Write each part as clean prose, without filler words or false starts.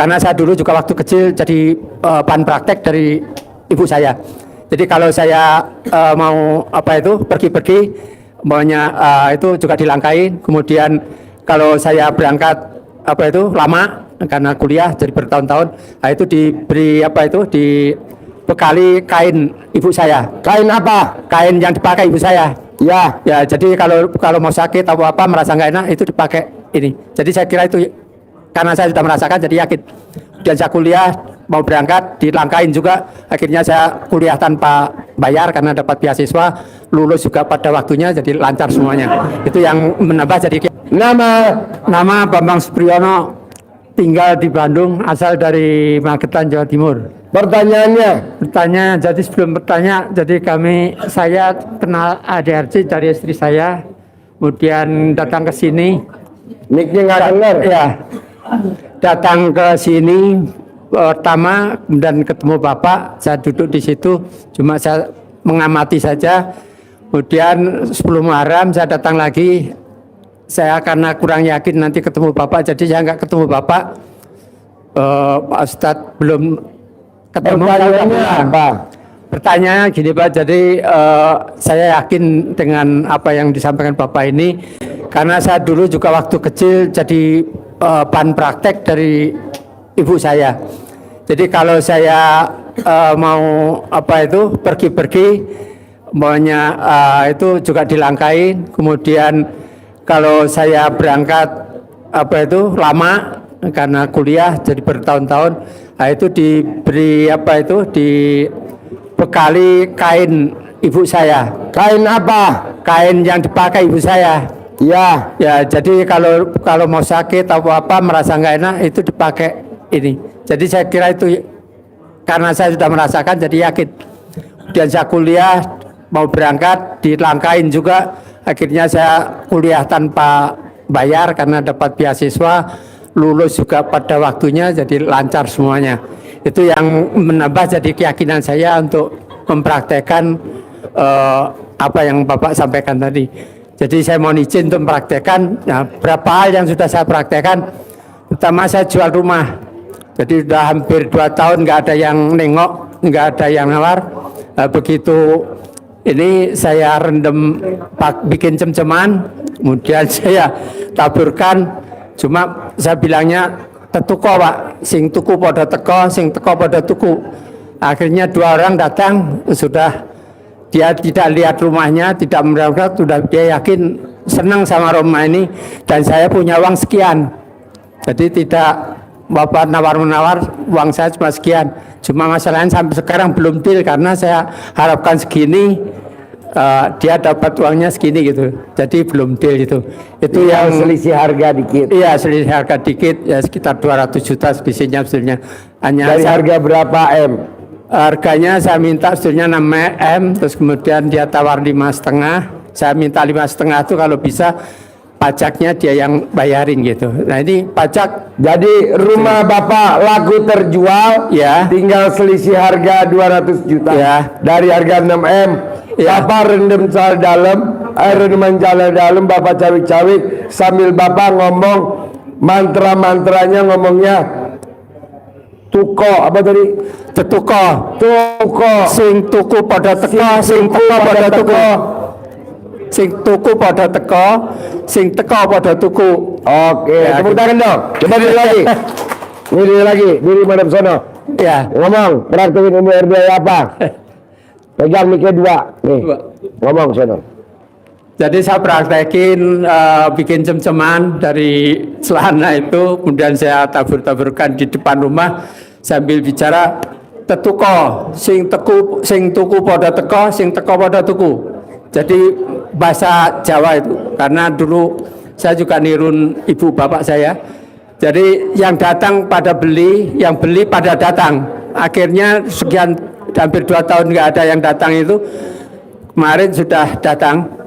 karena saya dulu juga waktu kecil jadi bahan praktek dari ibu saya. Jadi kalau saya mau pergi-pergi, maunya itu juga dilangkain. Kemudian kalau saya berangkat lama karena kuliah jadi bertahun-tahun, itu diberi dibekali kain ibu saya. Kain apa? Kain yang dipakai ibu saya. Ya. Ya, jadi kalau mau sakit atau apa merasa nggak enak itu dipakai ini. Jadi saya kira itu karena saya sudah merasakan jadi yakin. Dan saya kuliah mau berangkat dilangkain juga. Akhirnya saya kuliah tanpa bayar karena dapat beasiswa, lulus juga pada waktunya jadi lancar semuanya. Itu yang menambah jadi nama Bambang Supriyono, tinggal di Bandung, asal dari Magetan, Jawa Timur. Pertanyaannya? Jadi sebelum bertanya, jadi saya kenal ADRC dari istri saya, kemudian datang ke sini. Mic-nya nggak dengar. Ya, datang ke sini pertama, kemudian ketemu Bapak, saya duduk di situ, cuma saya mengamati saja. Kemudian 10 Muharram saya datang lagi, saya karena kurang yakin nanti ketemu Bapak, jadi saya nggak ketemu Bapak. Pak Ustadz belum ketemu. Pertanyaannya apa? Pertanyaannya gini Pak, jadi saya yakin dengan apa yang disampaikan Bapak ini, karena saya dulu juga waktu kecil jadi bahan praktek dari ibu saya. Jadi kalau saya mau pergi-pergi, maunya itu juga dilangkain. Kemudian kalau saya berangkat lama karena kuliah jadi bertahun-tahun, itu diberi dibekali kain ibu saya. Kain apa? Kain yang dipakai ibu saya. Ya. Ya, jadi kalau mau sakit atau apa merasa nggak enak itu dipakai ini. Jadi saya kira itu karena saya sudah merasakan jadi yakin. Dan saya kuliah mau berangkat dilangkain juga. Akhirnya saya kuliah tanpa bayar karena dapat beasiswa, lulus juga pada waktunya jadi lancar semuanya. Itu yang menambah jadi keyakinan saya untuk mempraktekkan apa yang Bapak sampaikan tadi. Jadi saya mohon izin untuk mempraktekkan. Nah, berapa hal yang sudah saya praktekkan. Pertama, saya jual rumah. Jadi sudah hampir 2 tahun nggak ada yang nengok, nggak ada yang nawar. Begitu ini saya rendam, bikin cem-ceman, kemudian saya taburkan. Cuma saya bilangnya tetuko Pak, sing tuku pada teko, sing teko pada tuku. Akhirnya 2 orang datang, sudah dia tidak lihat rumahnya, tidak meragukan, sudah dia yakin senang sama rumah ini dan saya punya uang sekian. Jadi tidak Bapak nawar-menawar, uang saya cuma sekian. Cuma masalahnya sampai sekarang belum deal karena saya harapkan segini, dia dapat uangnya segini gitu. Jadi belum deal itu. Itu yang selisih harga dikit. Iya, selisih harga dikit, ya sekitar 200 juta selisihnya sebetulnya. Hanya dari harga berapa M? Harganya saya minta sebetulnya 6 M, terus kemudian dia tawar 5,5. Saya minta 5,5 itu kalau bisa pajaknya dia yang bayarin gitu. Nah ini pajak. Jadi rumah Bapak laku terjual, ya. Tinggal selisih harga 200 juta. Ya. Dari harga 6 M, ya. Bapak rendam cal dalam, rendaman cal dalam, Bapak cawik-cawik sambil Bapak ngomong mantra-mantranya, ngomongnya tuko apa tadi? Tetuko. Tuko. Sing tuku pada teko, sing teko pada tuku. Sing tuku pada teko, sing teko pada tuku. Oke, ya, tepuk tangan dong. Coba diri lagi. Diri lagi, diri madam sono. Ya. Ngomong, praktekin ilmu RBI apa? Pegang mic-nya 2. Nih. Ngomong sono. Jadi saya praktekin bikin cem-ceman dari celana itu, kemudian saya tabur-taburkan di depan rumah sambil bicara tetuko, sing tuku pada teko, sing teko pada tuku. Jadi bahasa Jawa itu, karena dulu saya juga nirun ibu bapak saya. Jadi yang datang pada beli, yang beli pada datang. Akhirnya sekian hampir 2 tahun nggak ada yang datang itu. Kemarin sudah datang.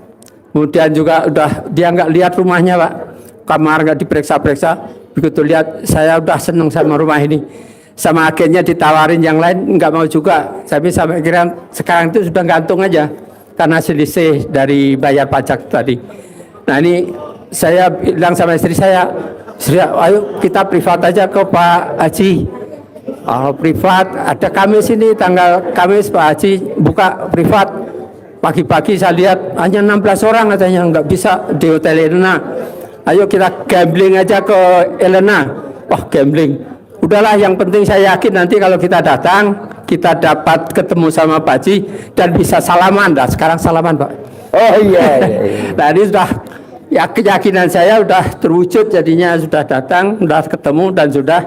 Kemudian juga dia nggak lihat rumahnya Pak. Kamar nggak diperiksa-periksa. Begitu lihat saya udah seneng sama rumah ini. Sama akhirnya ditawarin yang lain nggak mau juga. Tapi sampai kira sekarang itu sudah gantung aja. Karena selisih dari bayar pajak tadi. Nah ini saya bilang sama istri saya, Sudah, ayo kita privat aja ke Pak Haji. Kalau privat ada Kamis ini tanggal Kamis Pak Haji buka privat. Pagi-pagi saya lihat hanya 16 orang katanya nggak bisa di Hotel Elena. Ayo kita gambling aja ke Elena. Wah gambling. Udahlah yang penting saya yakin nanti kalau kita datang kita dapat ketemu sama Pak Haji dan bisa salaman. Nah, sekarang salaman Pak. Oh iya. Nah ini sudah ya keyakinan saya sudah terwujud jadinya sudah datang, sudah ketemu dan sudah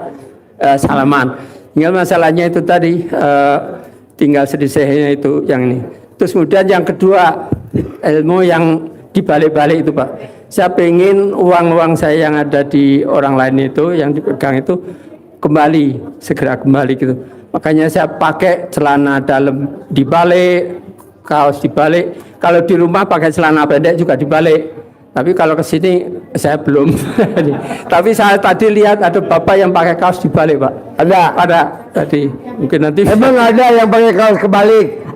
salaman. Tinggal masalahnya itu tadi tinggal sedisihnya itu yang ini. Terus kemudian yang kedua ilmu yang dibalik-balik itu Pak. Saya pengen uang-uang saya yang ada di orang lain itu yang dipegang itu kembali, segera kembali gitu. Makanya saya pakai celana dalam dibalik, kaos dibalik. Kalau di rumah pakai celana pendek juga dibalik. Tapi kalau ke sini saya belum. Tapi saya tadi lihat ada bapak yang pakai kaos dibalik Pak. Ada tadi. Mungkin nanti. Emang ada yang pakai kaos kebalik?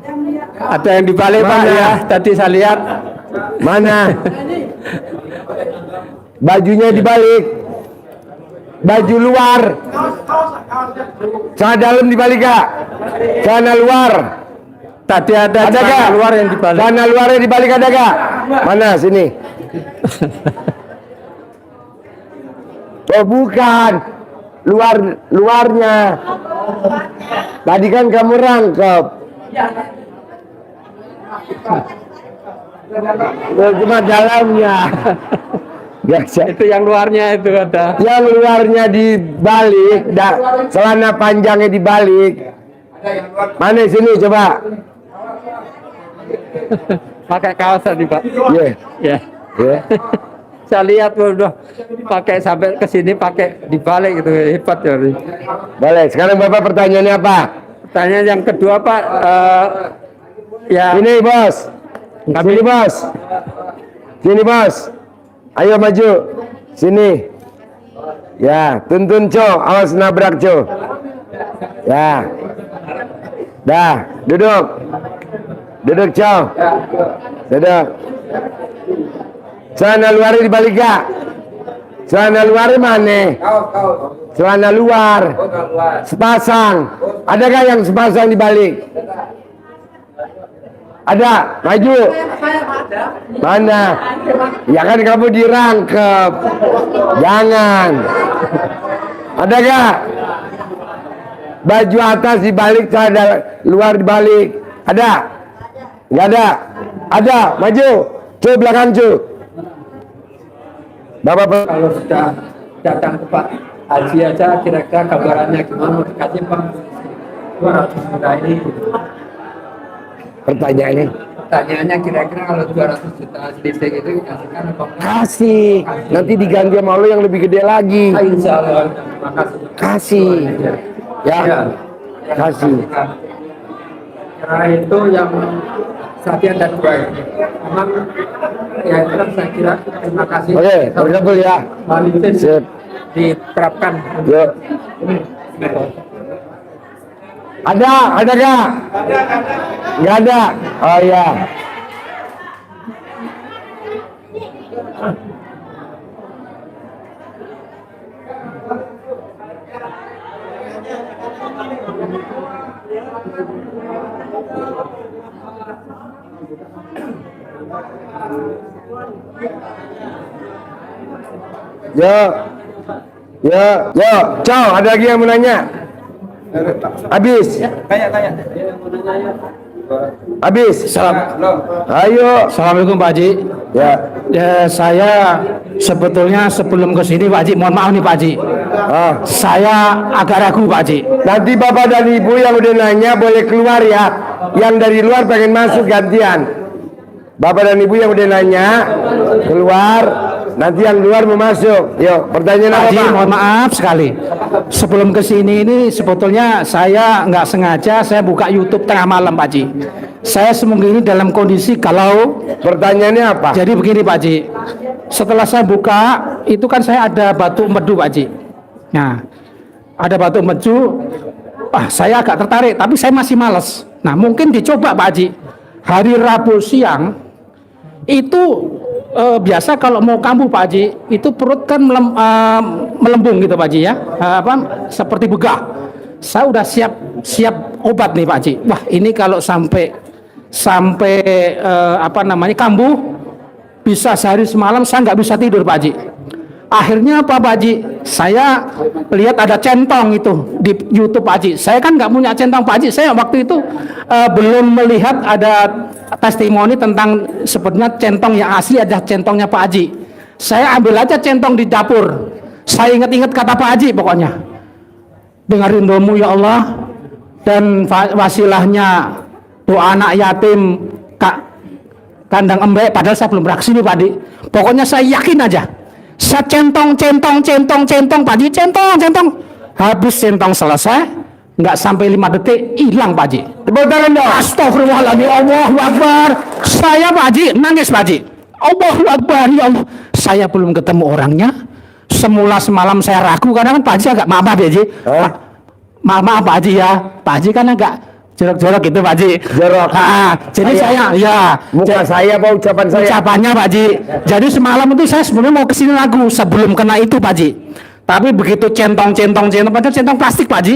Ada yang dibalik Pak ya. Tadi saya lihat. Mana? Bajunya dibalik. Baju luar. Celana dalam dibalik Kak. Celana luar. Tadi ada celana luar yang dibalik. Celana luarnya dibalik ada Kak? Mana sini? Oh bukan. Luarnya. Tadi kan kamu rangkep. Cuma dalamnya. Biasa. Itu yang luarnya itu ada. Yang luarnya dibalik, celana panjangnya dibalik. Mana sini coba? Pakai kaos tadi Pak. Iya. Ya. Yeah. Saya lihat udah pakai sampai ke sini pakai dibalik gitu hebat ya. Boleh. Sekarang Bapak pertanyaannya apa? Pertanyaan yang kedua Pak. Ya. Ini bos. Sini bos. Sini bos. Ayo maju. Sini. Ya, tuntun Co. Awas nabrak Co. Ya. Dah, duduk. Duduk Co. Duduk. Celana luar dibalik Kak. Celana luar mana? Celana luar. Sepasang. Adakah yang sepasang dibalik? Ada, maju. Mana? Ya kan kamu dirangkep. Jangan. Ada gak? Baju atas dibalik, celana luar dibalik. Ada? Gak ada? Ada, maju. Cu, belakang cu. Bapak Kalau sudah datang ke Pak Haji aja kira-kira gambarannya gimana mau dikasih Pak 200 juta ini. Pertanyaannya kira-kira kalau 200 juta selisih itu dikasihkan apa enggak? kasih. Nanti diganti sama lo yang lebih gede lagi. Insya Allah. Terima kasih. Kasih. Ya. Kasih. Karena itu yang Satya dan dua ini. Memang ya itu kan saya kira terima kasih. Oke, bergabung ya. Malitin Sip. diterapkan. Yuk. Ada gak? Nggak ada. Oh ya. Yo, Ciao, ada lagi yang mau nanya? Habis. Habis. Ayo. Assalamualaikum Pak Haji. Ya, saya sebetulnya sebelum ke sini Pak Haji, mohon maaf nih Pak Haji. Saya agak ragu Pak Haji. Nanti Bapak dan Ibu yang udah nanya boleh keluar ya. Yang dari luar pengen masuk gantian. Bapak dan Ibu yang udah nanya keluar. Nanti yang luar mau masuk. Yuk, pertanyaan apa Pak? Mohon maaf sekali. Sebelum ke sini ini sebetulnya saya nggak sengaja saya buka YouTube tengah malam Pak Haji. Saya semungkin ini dalam kondisi kalau. Pertanyaannya apa? Jadi begini Pak Haji. Setelah saya buka itu kan saya ada batu empedu Pak Haji. Nah, ada batu empedu. Saya agak tertarik tapi saya masih malas. Nah, mungkin dicoba Pak Haji. Hari Rabu siang itu biasa kalau mau kambuh Pak Haji, itu perut kan melembung gitu Pak Haji ya, seperti begah. Saya udah siap obat nih Pak Haji. Wah ini kalau sampai kambuh, bisa sehari semalam saya nggak bisa tidur Pak Haji. Akhirnya apa Pak Haji? Saya lihat ada centong itu di YouTube Pak Haji. Saya kan nggak punya centong Pak Haji. Saya waktu itu belum melihat ada testimoni tentang sebenarnya centong yang asli ada centongnya Pak Haji. Saya ambil aja centong di dapur. Saya ingat-ingat kata Pak Haji pokoknya. Dengarin doamu ya Allah, dan wasilahnya doa anak yatim kandang embek. Padahal saya belum beraksi nih Pak Haji. Pokoknya saya yakin aja. Saya centong Pak Haji, centong. Habis centong selesai, nggak sampai 5 detik hilang Pak Haji. Tepuk tangan dong. Astagfirullahaladzim, Allahu Akbar. Saya Pak Haji nangis Pak Haji. Allahu Akbar, ya Allah. Saya belum ketemu orangnya. Semula semalam saya ragu karena kan Pak Haji agak maaf ya Haji. Maaf Pak Haji ya. Pak Haji kan agak jorok-jorok gitu Pak Haji. Jorok. Jadi saya ya. Muka saya apa ucapan saya? Ucapannya Pak Haji. Jadi semalam itu saya sebenarnya mau kesini lagu sebelum kena itu Pak Haji. Tapi begitu centong, padahal centong plastik Pak Haji.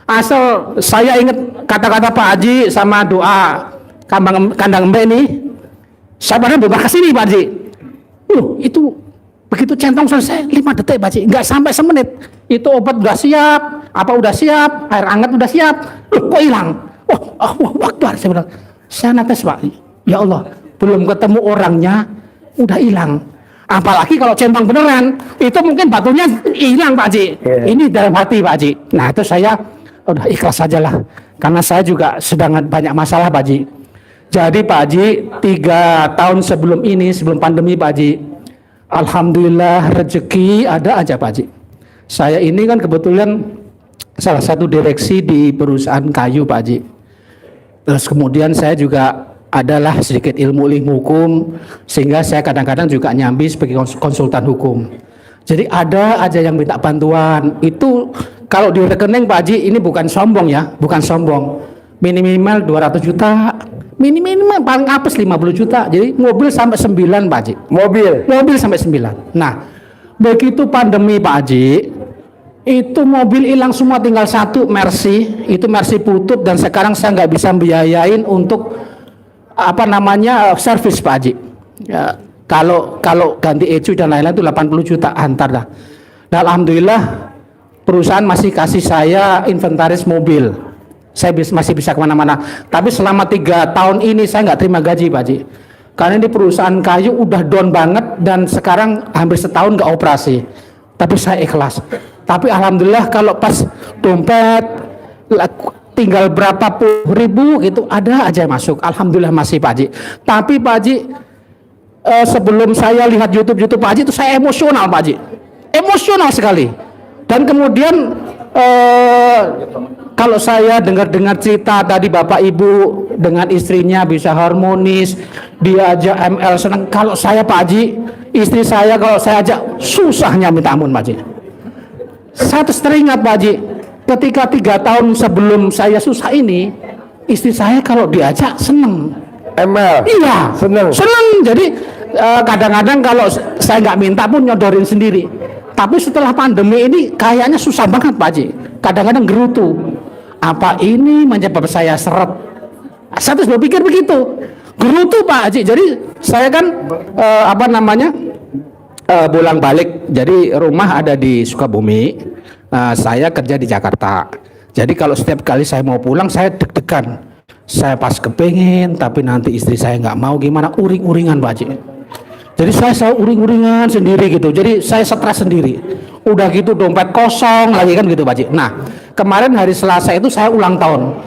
Asal saya ingat kata-kata Pak Haji sama doa kandang embek ini. Saya pernah beberapa kesini Pak Haji. Itu begitu centong selesai 5 detik Pak Haji. Nggak sampai semenit. Itu obat udah siap, apa udah siap, air hangat udah siap. Kok hilang? Waktu saya bilang, saya nates Pak. Ya Allah, belum ketemu orangnya, udah hilang. Apalagi kalau centang beneran, itu mungkin batunya hilang Pak Haji. Ini dalam hati Pak Haji. Nah itu saya udah ikhlas saja lah. Karena saya juga sedang banyak masalah Pak Haji. Jadi Pak Haji, 3 tahun sebelum ini, sebelum pandemi Pak Haji, alhamdulillah rezeki ada aja Pak Haji. Saya ini kan kebetulan salah satu direksi di perusahaan kayu Pak Haji. Terus kemudian saya juga adalah sedikit ilmu hukum, sehingga saya kadang-kadang juga nyambi sebagai konsultan hukum. Jadi ada aja yang minta bantuan. Itu kalau di rekening Pak Haji, ini bukan sombong ya, bukan sombong. Minimal 200 juta, minimal paling apes 50 juta. Jadi mobil sampai 9 Pak Haji. Mobil sampai 9. Nah, begitu pandemi Pak Haji, itu mobil hilang semua, tinggal satu Mercy, itu Mercy putut, dan sekarang saya nggak bisa biayain untuk servis Pak Haji. Ya, kalau ganti ECU dan lain-lain itu 80 juta antar dah. Dan alhamdulillah perusahaan masih kasih saya inventaris mobil. Saya masih bisa kemana-mana. Tapi selama 3 tahun ini saya nggak terima gaji Pak Haji. Karena ini perusahaan kayu udah down banget dan sekarang hampir setahun nggak operasi. Tapi saya ikhlas. Tapi alhamdulillah kalau pas dompet tinggal berapa puluh ribu gitu, ada aja yang masuk. Alhamdulillah masih Pak Haji. Tapi Pak Haji, sebelum saya lihat YouTube Pak Haji itu saya emosional Pak Haji. Emosional sekali. Dan kemudian kalau saya dengar cerita tadi Bapak Ibu dengan istrinya bisa harmonis, diajak ML senang. Kalau saya Pak Haji, istri saya kalau saya ajak susahnya minta ampun Pak Haji. Saya terus teringat Pak Haji, ketika 3 tahun sebelum saya susah ini, istri saya kalau diajak seneng. ML? Iya, seneng. Jadi kadang-kadang kalau saya nggak minta pun nyodorin sendiri. Tapi setelah pandemi ini kayaknya susah banget Pak Haji. Kadang-kadang gerutu. Apa ini menyebabkan saya seret? Saya terus berpikir begitu. Gerutu Pak Haji. Jadi saya kan pulang balik. Jadi rumah ada di Sukabumi. Saya kerja di Jakarta. Jadi kalau setiap kali saya mau pulang saya deg-degan. Saya pas kepengen, tapi nanti istri saya nggak mau, gimana? Uring-uringan Pak Haji. Jadi saya selalu uring-uringan sendiri gitu. Jadi saya stres sendiri. Udah gitu dompet kosong lagi kan gitu Pak Haji. Nah kemarin hari Selasa itu saya ulang tahun.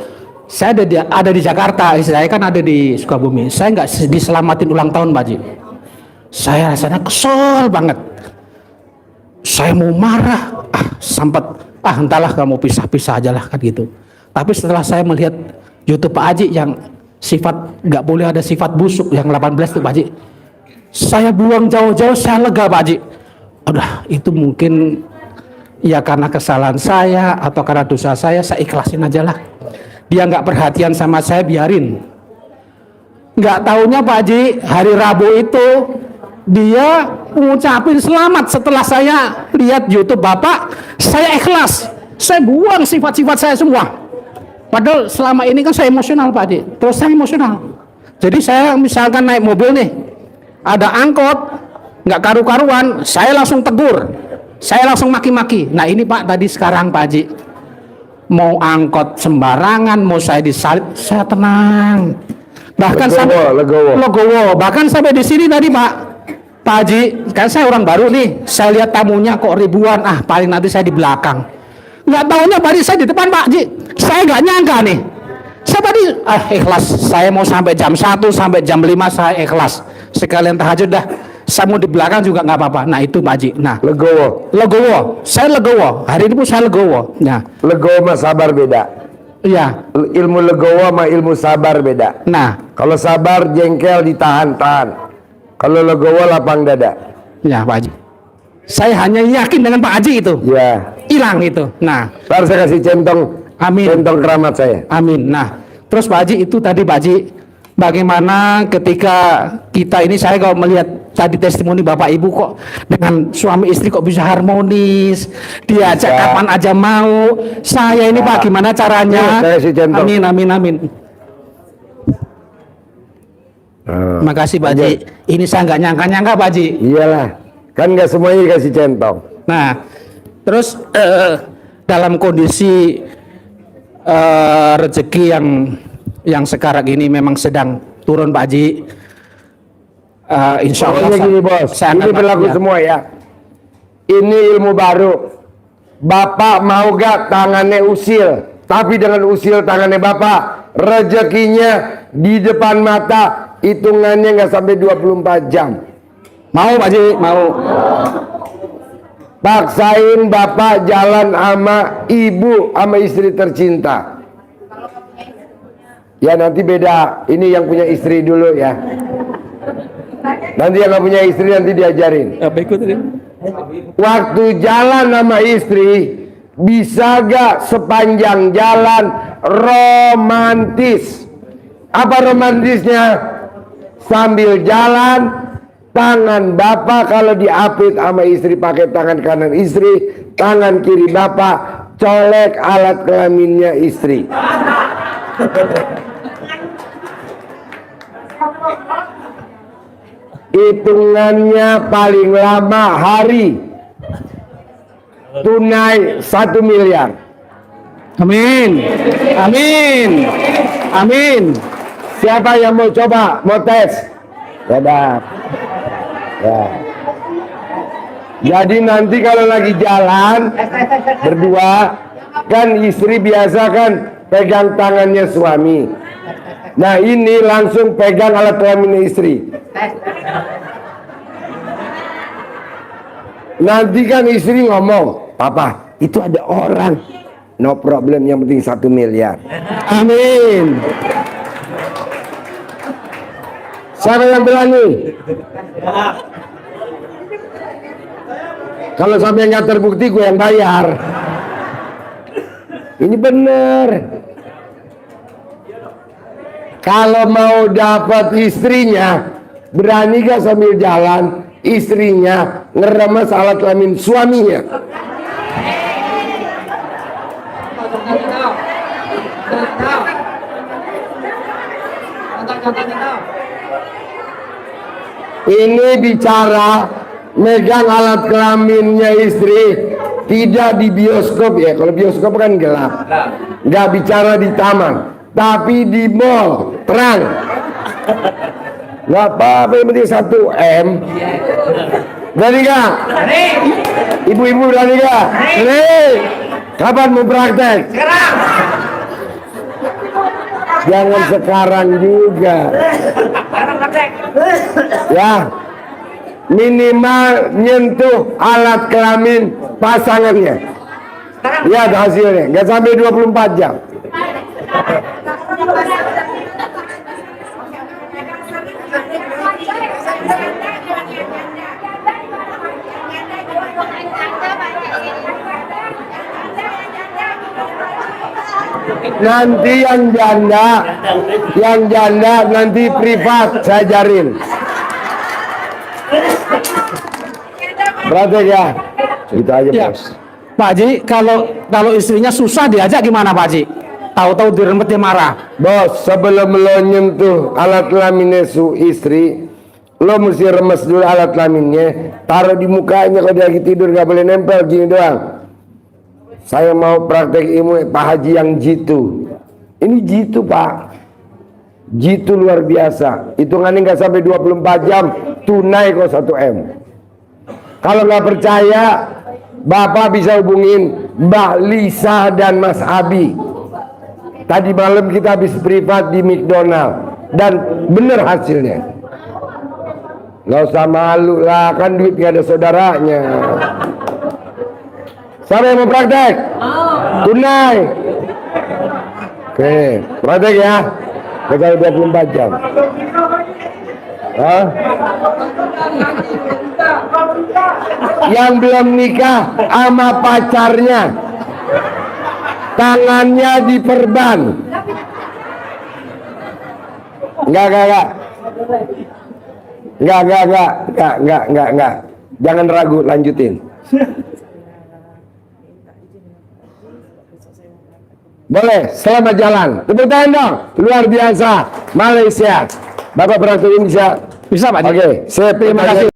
Saya ada di Jakarta. Saya kan ada di Sukabumi. Saya nggak diselamatin ulang tahun Pak Haji. Saya rasanya kesel banget. Saya mau marah. Entahlah kamu pisah-pisah aja lah kan gitu. Tapi setelah saya melihat YouTube Pak Haji yang sifat nggak boleh ada sifat busuk yang 18 tuh Pak Haji, saya buang jauh-jauh, saya lega Pak Haji. Udah itu mungkin ya karena kesalahan saya atau karena dosa saya ikhlasin aja lah. Dia nggak perhatian sama saya, biarin. Nggak taunya Pak Haji, hari Rabu itu dia ngucapin selamat setelah saya lihat YouTube Bapak, saya ikhlas. Saya buang sifat-sifat saya semua. Padahal selama ini kan saya emosional Pak Haji. Terus saya emosional. Jadi saya misalkan naik mobil nih, ada angkot, nggak karu-karuan, saya langsung tegur. Saya langsung maki-maki. Nah ini Pak tadi sekarang Pak Haji. Mau angkot sembarangan, mau saya disalip, saya tenang. Bahkan legowo. Bahkan sampai di sini tadi Pak Haji, kan saya orang baru nih, saya lihat tamunya kok ribuan, paling nanti saya di belakang. Nggak tahunya Pak Haji saya di depan Pak Haji, saya nggak nyangka nih. Saya tadi ikhlas, saya mau sampai jam 1 sampai jam 5 saya ikhlas. Sekalian tahajud dah, saya mau di belakang juga nggak apa-apa. Nah itu Pak Haji. Nah legowo, saya legowo. Hari ini pun saya legowo. Nah legowo sama sabar beda. Iya. Ilmu legowo sama ilmu sabar beda. Nah kalau sabar jengkel ditahan-tahan. Kalau legowo lapang dada. Ya Pak Haji. Saya hanya yakin dengan Pak Haji itu. Ya. Hilang itu. Nah. Ntar saya kasih centong. Amin. Centong keramat saya. Amin. Nah. Terus Pak Haji itu tadi Pak Haji, bagaimana ketika kita ini, saya kalau melihat tadi testimoni Bapak Ibu kok dengan suami istri kok bisa harmonis, diajak kapan aja mau. Saya ini Pak gimana caranya? Saya kasih centong. Amin. Makasih Pak Haji. Ini saya nggak nyangka Pak Haji. Iyalah, kan nggak semuanya dikasih centong. Nah, terus dalam kondisi rezeki yang sekarang ini memang sedang turun Pak Haji. Insya Allah. Gini bos, ini berlaku semua ya. Ini ilmu baru. Bapak mau gak tangannya usil, tapi dengan usil tangannya Bapak, rezekinya di depan mata, hitungannya nggak sampai 24 jam. Mau Pak Haji, mau. Paksain Bapak jalan sama ibu, sama istri tercinta. Ya nanti beda, ini yang punya istri dulu ya. Nanti yang nggak punya istri nanti diajarin. Apa ikut ini? Waktu jalan sama istri, bisa gak sepanjang jalan romantis? Apa romantisnya? Sambil jalan, tangan Bapak kalau diapit sama istri pakai tangan kanan istri, tangan kiri Bapak colek alat kelaminnya istri. Hitungannya paling lama hari, tunai 1 miliar. Amin. Siapa yang mau coba, mau tes? Ya. Jadi nanti kalau lagi jalan berdua, kan istri biasa kan pegang tangannya suami. Nah ini langsung pegang alat kelamin istri. Nanti kan istri ngomong, Papa itu ada orang. No problem, yang penting 1 miliar. Amin. Siapa yang berani? Kalau sampai nggak terbukti gue yang bayar. Ini bener. Kalau mau dapat istrinya, berani gak sambil jalan istrinya ngeremes alat kelamin suaminya? Ini bicara megang alat kelaminnya istri, tidak di bioskop ya. Kalau bioskop kan gelap, nggak bicara di taman, tapi di mall terang. Nggak apa-apa, yang penting 1 M. Berani gak? Ibu-ibu berani gak? Kapan mau praktek? Sekarang. Jangan sekarang juga. Ya, minimal nyentuh alat kelamin pasangannya. Lihat hasilnya, nggak sampai 24 jam. Nanti yang janda nanti privat saya ajarin. Praktek ya. Itu aja Ya. bos. Pak Haji, kalau istrinya susah diajak gimana Pak Haji? Tahu-tahu dirempet dia marah. Bos, sebelum lo nyentuh alat kelaminnya istri, lo mesti remes dulu alat kelaminnya, taruh di mukanya kalau dia lagi tidur, gak boleh nempel gini doang. Saya mau praktek ilmu Pak Haji yang jitu. Ini jitu Pak, jitu luar biasa. Hitungannya nggak sampai 24 jam, tunai kok 1 M. Kalau nggak percaya, Bapak bisa hubungin Mbak Lisa dan Mas Abi. Tadi malam kita habis privat di McDonald dan bener hasilnya. Nggak usah malu lah, kan duit nggak ada saudaranya. Siapa yang mau praktek? Tunai. Oke, praktek ya. Pegang 24 jam. Hah? Yang belum nikah sama pacarnya, tangannya diperban. Enggak. Enggak. Jangan ragu, lanjutin. Boleh, selamat jalan. Tepuk tangan dong. Luar biasa. Malaysia. Bapak berarti bisa. Bisa Pak Haji? Oke, saya terima kasih.